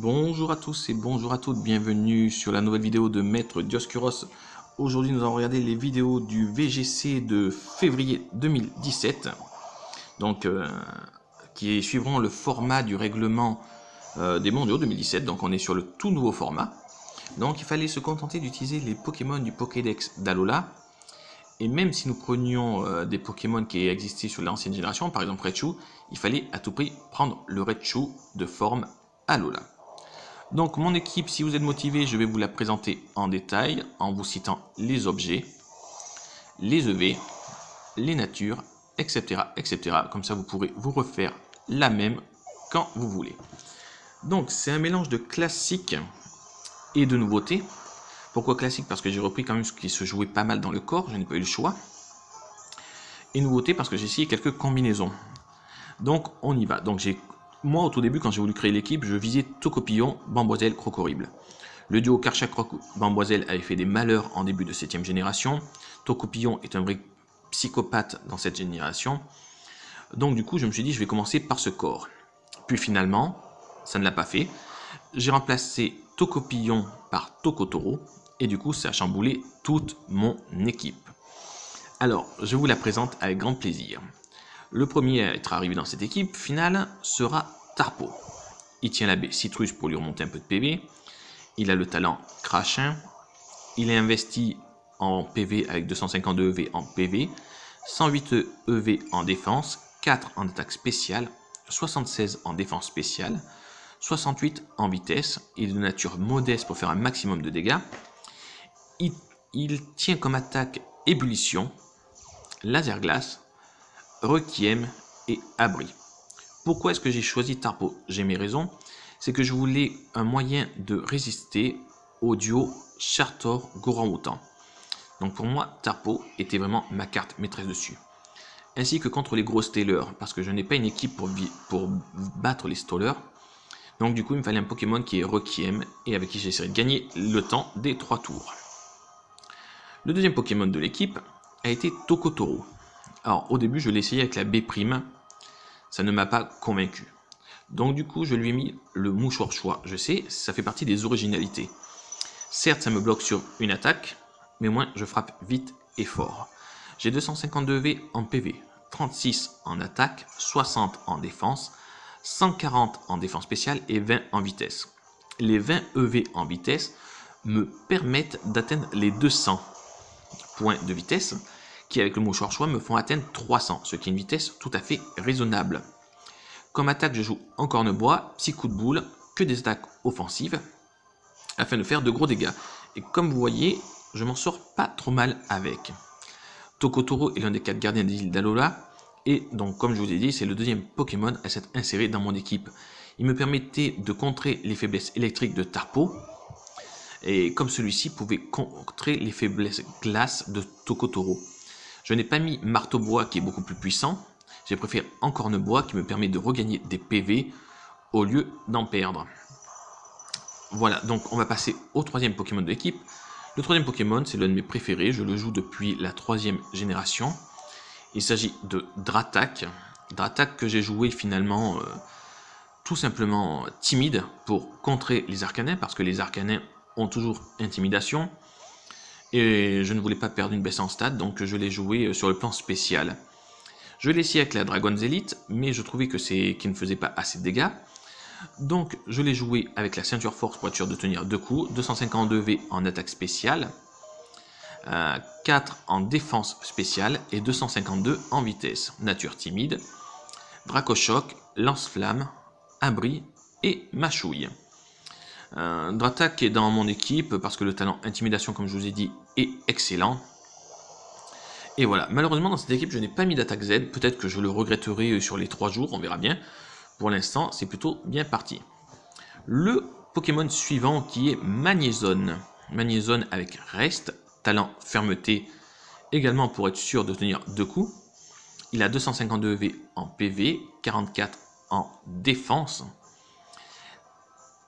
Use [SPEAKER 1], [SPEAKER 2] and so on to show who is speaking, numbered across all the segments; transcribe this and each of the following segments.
[SPEAKER 1] Bonjour à tous et bonjour à toutes, bienvenue sur la nouvelle vidéo de Maître Dioscuros. Aujourd'hui nous allons regarder les vidéos du VGC de février 2017, donc qui suivront le format du règlement des mondiaux 2017, donc on est sur le tout nouveau format. Donc il fallait se contenter d'utiliser les Pokémon du Pokédex d'Alola, et même si nous prenions des Pokémon qui existaient sur l'ancienne génération, par exemple Raichu, il fallait à tout prix prendre le Raichu de forme Alola. Donc mon équipe, si vous êtes motivé, je vais vous la présenter en détail en vous citant les objets, les EV, les natures, etc., etc. Comme ça, vous pourrez vous refaire la même quand vous voulez. Donc c'est un mélange de classique et de nouveautés. Pourquoi classique? Parce que j'ai repris quand même ce qui se jouait pas mal dans le corps, je n'ai pas eu le choix. Et nouveauté parce que j'ai essayé quelques combinaisons. Donc on y va. Donc moi au tout début quand j'ai voulu créer l'équipe, je visais Tocopillon, Bamboiselle, Crocorible. Le duo Karchak-Bamboiselle avait fait des malheurs en début de 7ème génération. Tocopillon est un vrai psychopathe dans cette génération. Donc du coup je me suis dit je vais commencer par ce corps. Puis finalement, ça ne l'a pas fait. J'ai remplacé Tocopillon par Tokotoro. Et du coup ça a chamboulé toute mon équipe. Alors je vous la présente avec grand plaisir. Le premier à être arrivé dans cette équipe finale sera Tarpo. Il tient la baie Citrus pour lui remonter un peu de PV. Il a le talent Crachin. Il est investi en PV avec 252 EV en PV, 108 EV en défense, 4 en attaque spéciale, 76 en défense spéciale, 68 en vitesse. Il est de nature modeste pour faire un maximum de dégâts. Il tient comme attaque Ébullition, Laser Glace, Requiem et Abri. Pourquoi est-ce que j'ai choisi Tarpo? J'ai mes raisons. C'est que je voulais un moyen de résister au duo Chartor-Goran-Outan. Donc pour moi, Tarpo était vraiment ma carte maîtresse dessus. Ainsi que contre les gros Stealers, parce que je n'ai pas une équipe pour battre les Stealers. Donc du coup, il me fallait un Pokémon qui est Requiem et avec qui j'essaierai de gagner le temps des 3 tours. Le deuxième Pokémon de l'équipe a été Tokotoro. Alors au début, je l'ai essayé avec la B', ça ne m'a pas convaincu. Donc du coup, je lui ai mis le mouchoir choix. Je sais, ça fait partie des originalités. Certes, ça me bloque sur une attaque, mais moins je frappe vite et fort. J'ai 252 V en PV, 36 en attaque, 60 en défense, 140 en défense spéciale et 20 en vitesse. Les 20 EV en vitesse me permettent d'atteindre les 200 points de vitesse, qui avec le mouchoir choix me font atteindre 300, ce qui est une vitesse tout à fait raisonnable. Comme attaque, je joue en corne-bois, petit coup de boule, que des attaques offensives, afin de faire de gros dégâts. Et comme vous voyez, je m'en sors pas trop mal avec. Tokotoro est l'un des 4 gardiens des îles d'Alola, et donc comme je vous ai dit, c'est le deuxième Pokémon à s'être inséré dans mon équipe. Il me permettait de contrer les faiblesses électriques de Tarpo, et comme celui-ci pouvait contrer les faiblesses glace de Tokotoro. Je n'ai pas mis marteau-bois qui est beaucoup plus puissant, j'ai préféré en corne-bois qui me permet de regagner des PV au lieu d'en perdre. Voilà, donc on va passer au troisième Pokémon de l'équipe. Le troisième Pokémon, c'est l'un de mes préférés, je le joue depuis la 3ème génération. Il s'agit de Dratak. Dratak que j'ai joué finalement tout simplement timide pour contrer les Arcanins, parce que les Arcanins ont toujours intimidation. Et je ne voulais pas perdre une baisse en stade, donc je l'ai joué sur le plan spécial. Je l'ai essayé avec la Dragon's Elite, mais je trouvais que qu'il ne faisait pas assez de dégâts. Donc je l'ai joué avec la ceinture force pour être sûr de tenir 2 coups, 252 V en attaque spéciale, 4 en défense spéciale et 252 en vitesse. Nature timide, Dracochoc, Lance-Flamme, Abri et Machouille. Dratak est dans mon équipe parce que le talent intimidation, comme je vous ai dit, est excellent. Et voilà, malheureusement dans cette équipe je n'ai pas mis d'attaque Z, peut-être que je le regretterai sur les 3 jours, on verra bien. Pour l'instant c'est plutôt bien parti. Le Pokémon suivant qui est Magnézone. Magnézone avec Reste, talent fermeté, également pour être sûr de tenir 2 coups. Il a 252 V en PV, 44 en défense,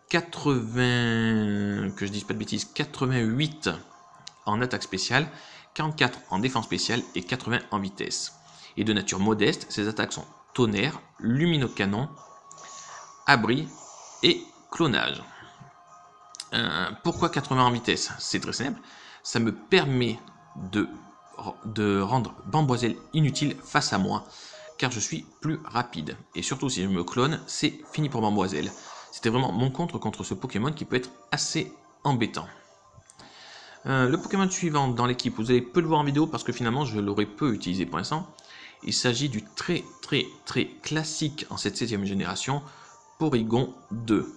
[SPEAKER 1] 80, que je dise pas de bêtises, 88 en attaque spéciale, 44 en défense spéciale et 80 en vitesse. Et de nature modeste, ses attaques sont tonnerre, luminocanon, abri et clonage. Pourquoi 80 en vitesse? C'est très simple. Ça me permet de rendre Bamboiselle inutile face à moi, car je suis plus rapide. Et surtout, si je me clone, c'est fini pour Bamboiselle. C'était vraiment mon contre ce Pokémon qui peut être assez embêtant. Le Pokémon suivant dans l'équipe, vous allez peu le voir en vidéo parce que finalement je l'aurais peu utilisé pour l'instant. Il s'agit du très classique en cette 7ème génération, Porygon 2.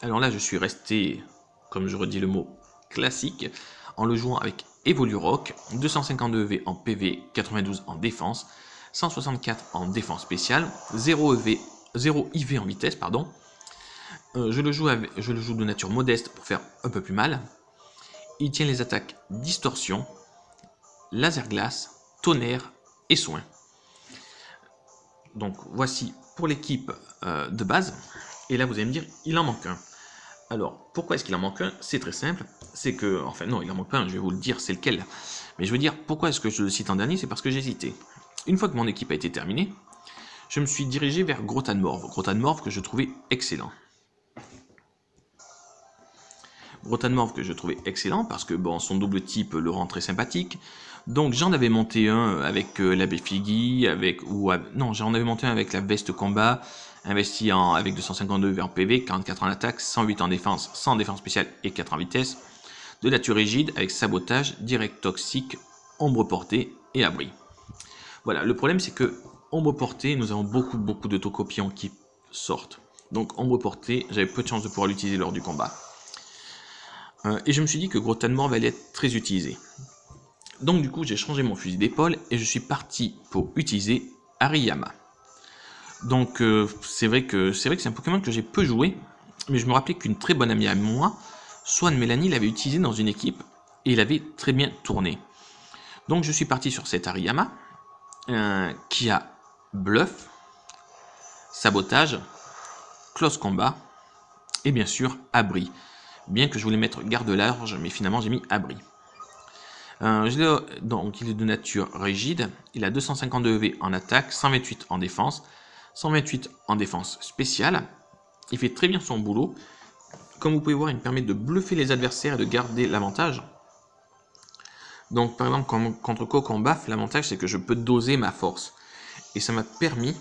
[SPEAKER 1] Alors là je suis resté, comme je redis le mot, classique, en le jouant avec Evolurock, 252 EV en PV, 92 en défense, 164 en défense spéciale, 0 IV en vitesse, pardon. Je le joue de nature modeste pour faire un peu plus mal. Il tient les attaques distorsion, laser glace, tonnerre et soin. Donc voici pour l'équipe de base. Et là vous allez me dire, il en manque un. Alors pourquoi est-ce qu'il en manque un? C'est très simple. C'est que, enfin non, il en manque pas un, je vais vous le dire, c'est lequel. Mais je veux dire, pourquoi est-ce que je le cite en dernier? C'est parce que j'ai hésité. Une fois que mon équipe a été terminée, je me suis dirigé vers Grotanmorve. Grotanmorve que je trouvais excellent. Grotanmorve que je trouvais excellent parce que bon, son double type le rend très sympathique. Donc j'en avais monté un avec l'abbé Figgy, j'en avais monté un avec la veste combat, investi avec 252 en PV, 44 en attaque, 108 en défense, 100 en défense spéciale et 4 en vitesse. De nature rigide avec sabotage, direct toxique, ombre portée et abri. Voilà, le problème c'est que ombre portée, nous avons beaucoup de Tokopion qui sortent. Donc ombre portée, j'avais peu de chance de pouvoir l'utiliser lors du combat. Et je me suis dit que Grotanmorve allait être très utilisé. Donc du coup j'ai changé mon fusil d'épaule et je suis parti pour utiliser Hariyama. Donc c'est vrai que c'est un Pokémon que j'ai peu joué, mais je me rappelais qu'une très bonne amie à moi, Swan Mélanie, l'avait utilisé dans une équipe et il avait très bien tourné. Donc je suis parti sur cet Hariyama qui a bluff, sabotage, close combat et bien sûr abri. Bien que je voulais mettre garde large, mais finalement j'ai mis abri. Donc il est de nature rigide, il a 252 EV en attaque, 128 en défense, 128 en défense spéciale. Il fait très bien son boulot. Comme vous pouvez voir, il me permet de bluffer les adversaires et de garder l'avantage. Donc par exemple contre Cocobaf, l'avantage c'est que je peux doser ma force. Et ça m'a permis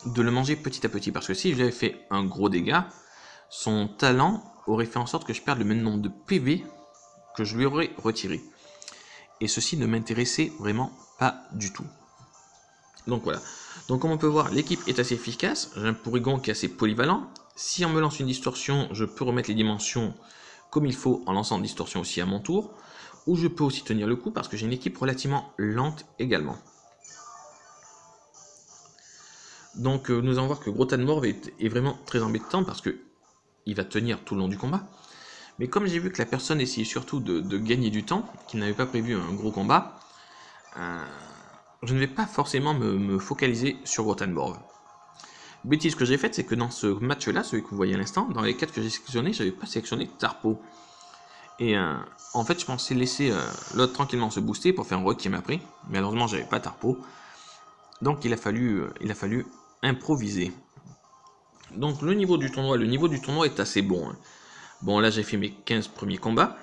[SPEAKER 1] de le manger petit à petit. Parce que si j'avais fait un gros dégât, son talent aurait fait en sorte que je perde le même nombre de PV que je lui aurais retiré. Et ceci ne m'intéressait vraiment pas du tout. Donc voilà. Donc comme on peut voir, l'équipe est assez efficace. J'ai un Porygon qui est assez polyvalent. Si on me lance une distorsion, je peux remettre les dimensions comme il faut en lançant une distorsion aussi à mon tour. Ou je peux aussi tenir le coup parce que j'ai une équipe relativement lente également. Donc nous allons voir que Grotanmorve est vraiment très embêtant parce que il va tenir tout le long du combat. Mais comme j'ai vu que la personne essayait surtout de gagner du temps, qu'il n'avait pas prévu un gros combat, je ne vais pas forcément me focaliser sur Grotanmorve. Bêtise que j'ai faite, c'est que dans ce match-là, celui que vous voyez à l'instant, dans les 4 que j'ai sélectionnés, je n'avais pas sélectionné Tarpo. Et en fait, je pensais laisser l'autre tranquillement se booster pour faire un rock qui m'a pris. Mais malheureusement, j'avais pas Tarpo. Donc il a fallu improviser. Donc le niveau du tournoi est assez bon. Hein. Bon, là j'ai fait mes 15 premiers combats.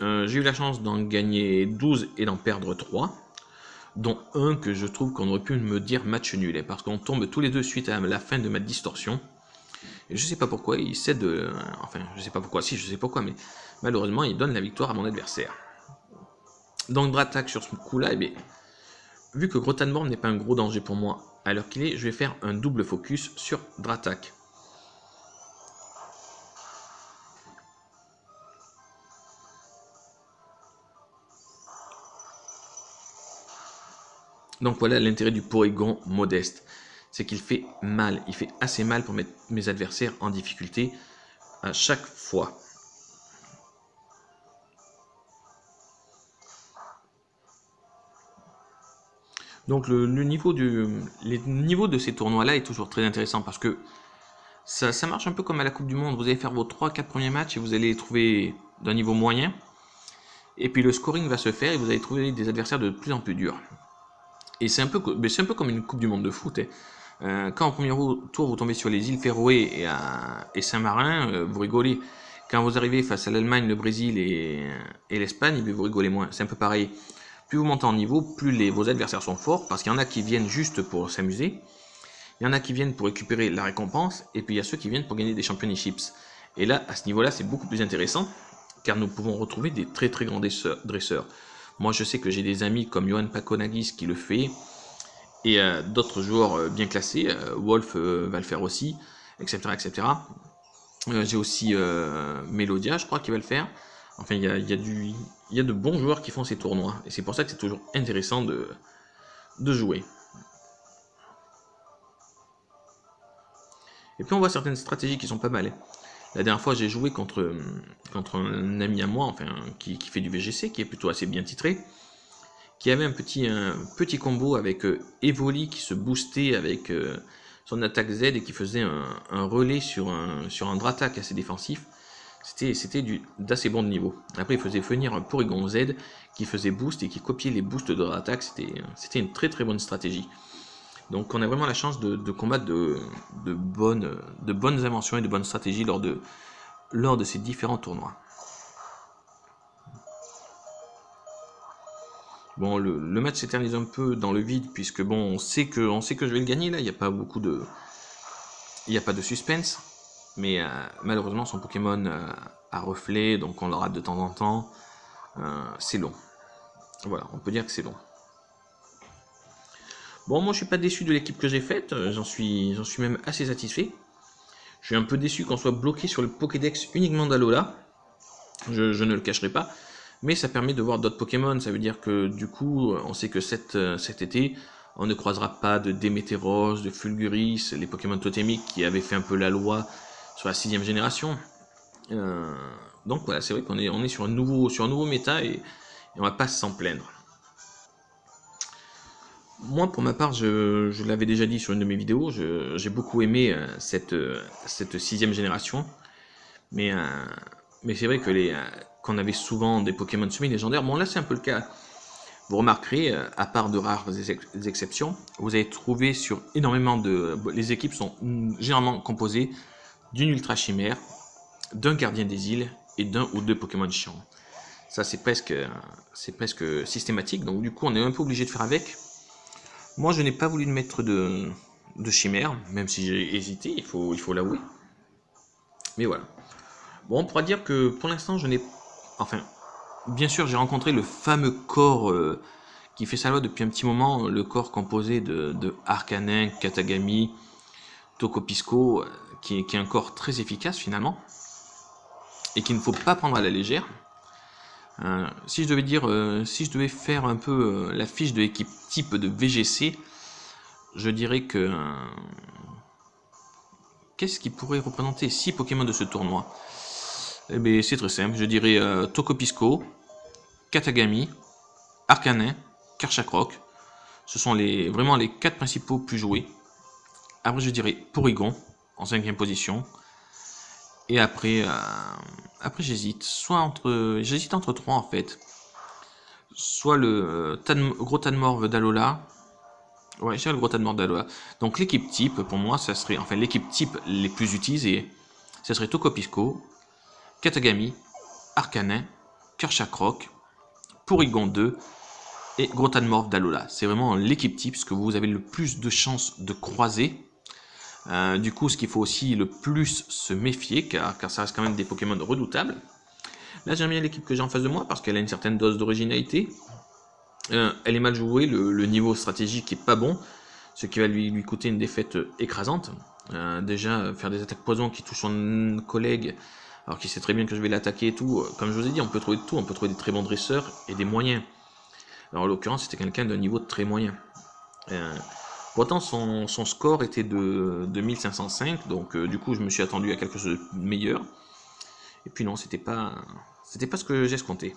[SPEAKER 1] J'ai eu la chance d'en gagner 12 et d'en perdre 3. Dont un que je trouve qu'on aurait pu me dire match nul. Hein, parce qu'on tombe tous les deux suite à la fin de ma distorsion. Et je sais pas pourquoi, il cède... enfin, je sais pas pourquoi, si je sais pourquoi, mais malheureusement, il donne la victoire à mon adversaire. Donc Dratak sur ce coup-là, eh bien, vu que Grotanmorve n'est pas un gros danger pour moi à l'heure qu'il est, je vais faire un double focus sur Dratak. Donc voilà l'intérêt du Porygon modeste, c'est qu'il fait mal, il fait assez mal pour mettre mes adversaires en difficulté à chaque fois. Donc le niveau de ces tournois-là est toujours très intéressant parce que ça marche un peu comme à la Coupe du Monde. Vous allez faire vos 3-4 premiers matchs et vous allez les trouver d'un niveau moyen. Et puis le scoring va se faire et vous allez trouver des adversaires de plus en plus durs. Et c'est un peu comme une Coupe du Monde de foot. Quand au premier tour vous tombez sur les îles Féroé et Saint-Marin, vous rigolez. Quand vous arrivez face à l'Allemagne, le Brésil et l'Espagne, vous rigolez moins. C'est un peu pareil. Plus vous montez en niveau, plus vos adversaires sont forts, parce qu'il y en a qui viennent juste pour s'amuser, il y en a qui viennent pour récupérer la récompense, et puis il y a ceux qui viennent pour gagner des championships. Et là, à ce niveau-là, c'est beaucoup plus intéressant, car nous pouvons retrouver des très très grands dresseurs. Moi, je sais que j'ai des amis comme Johan Pakonagis qui le fait, et d'autres joueurs bien classés, Wolf va le faire aussi, etc. etc. J'ai aussi Melodia, je crois, qui va le faire. Enfin, il y a de bons joueurs qui font ces tournois. Et c'est pour ça que c'est toujours intéressant de jouer. Et puis on voit certaines stratégies qui sont pas mal. La dernière fois, j'ai joué contre un ami à moi, enfin, qui fait du VGC, qui est plutôt assez bien titré, qui avait un petit combo avec Evoli qui se boostait avec son attaque Z et qui faisait un relais sur un Dratak assez défensif. C'était d'assez bon niveau. Après, il faisait venir un Porygon Z qui faisait boost et qui copiait les boosts de Dratak. C'était une très très bonne stratégie. Donc on a vraiment la chance de combattre de bonnes inventions et de bonnes stratégies lors de ces différents tournois. Bon, le match s'éternise un peu dans le vide puisque bon, on sait que je vais le gagner là. Il n'y a pas de suspense. Mais malheureusement, son Pokémon a reflet, donc on le rate de temps en temps. C'est long. Voilà, on peut dire que c'est long. Bon, moi je suis pas déçu de l'équipe que j'ai faite, j'en suis même assez satisfait. Je suis un peu déçu qu'on soit bloqué sur le Pokédex uniquement d'Alola. Je ne le cacherai pas. Mais ça permet de voir d'autres Pokémon, ça veut dire que du coup, on sait que cet été, on ne croisera pas de Démétéros, de Fulguris, les Pokémon totémiques qui avaient fait un peu la loi sur la 6ème génération. Donc voilà, c'est vrai qu'on est sur un nouveau méta et on va pas s'en plaindre. Moi, pour ma part, je l'avais déjà dit sur une de mes vidéos, j'ai beaucoup aimé cette 6ème génération. Mais c'est vrai que qu'on avait souvent des Pokémon semi-légendaires. Bon, là, c'est un peu le cas. Vous remarquerez, à part de rares exceptions, vous allez trouver sur énormément de... Les équipes sont généralement composées d'une Ultra Chimère, d'un Gardien des îles et d'un ou deux Pokémon chiants. Ça, c'est presque systématique. Donc, du coup, on est un peu obligé de faire avec. Moi, je n'ai pas voulu mettre de Chimère, même si j'ai hésité, il faut l'avouer. Mais voilà. Bon, on pourra dire que pour l'instant, je n'ai... Enfin, bien sûr, j'ai rencontré le fameux corps qui fait sa loi depuis un petit moment, le corps composé de Arcanin, Katagami, Tokopisco, qui est un corps très efficace finalement, et qu'il ne faut pas prendre à la légère. Si je devais faire un peu la fiche de l'équipe type de VGC, je dirais que... qu'est-ce qui pourrait représenter 6 Pokémon de ce tournoi? Eh bien, c'est très simple, je dirais Tokopisco, Katagami, Arcanin, Karchakroc. Ce sont vraiment les 4 principaux plus joués. Après, je dirais Porygon en 5ème position. Et après, j'hésite. J'hésite entre 3 en fait. Soit le gros Tadmorve d'Alola. Ouais, j'ai le gros Tadmorve d'Alola. Donc l'équipe type, pour moi, ça serait... Enfin, l'équipe type les plus utilisées, ça serait Tokopisco, Katagami, Arcanin, Karchakroc, Porygon 2 et gros Tadmorve d'Alola. C'est vraiment l'équipe type, ce que vous avez le plus de chances de croiser. Du coup, ce qu'il faut aussi le plus se méfier, car ça reste quand même des Pokémon redoutables. Là, j'aime bien l'équipe que j'ai en face de moi, parce qu'elle a une certaine dose d'originalité. Elle est mal jouée, le niveau stratégique est pas bon, ce qui va lui coûter une défaite écrasante. Déjà, faire des attaques poison qui touchent son collègue, alors qu'il sait très bien que je vais l'attaquer et tout, comme je vous ai dit, on peut trouver de tout, on peut trouver des très bons dresseurs et des moyens. Alors en l'occurrence, c'était quelqu'un d'un niveau très moyen. Pourtant, son score était de 1505, donc du coup, je me suis attendu à quelque chose de meilleur. Et puis non, c'était pas ce que j'escomptais.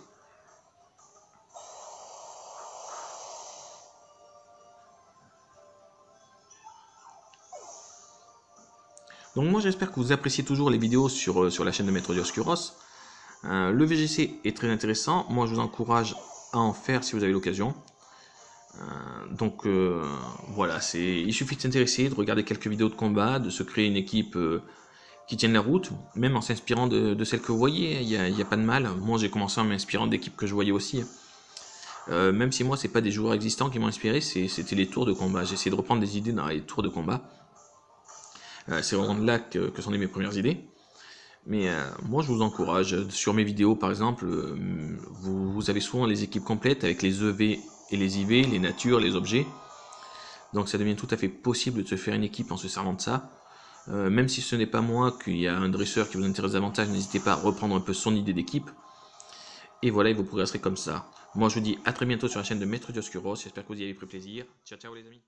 [SPEAKER 1] Donc moi, j'espère que vous appréciez toujours les vidéos sur la chaîne de Maître Dioscuros. Le VGC est très intéressant. Moi, je vous encourage à en faire si vous avez l'occasion. Voilà, il suffit de s'intéresser, de regarder quelques vidéos de combat, de se créer une équipe qui tienne la route, même en s'inspirant de celles que vous voyez, il n'y a pas de mal. Moi j'ai commencé en m'inspirant d'équipes que je voyais aussi. Même si moi c'est pas des joueurs existants qui m'ont inspiré, c'était les tours de combat. J'ai essayé de reprendre des idées dans les tours de combat. C'est vraiment de là que sont nées mes premières idées. Mais moi je vous encourage, sur mes vidéos par exemple, vous avez souvent les équipes complètes avec les EV et les IV, les natures, les objets. Donc ça devient tout à fait possible de se faire une équipe en se servant de ça. Même si ce n'est pas moi, qu'il y a un dresseur qui vous intéresse davantage, n'hésitez pas à reprendre un peu son idée d'équipe. Et voilà, et vous progresserez comme ça. Moi je vous dis à très bientôt sur la chaîne de Maître Dioscuros, j'espère que vous y avez pris plaisir. Ciao ciao les amis.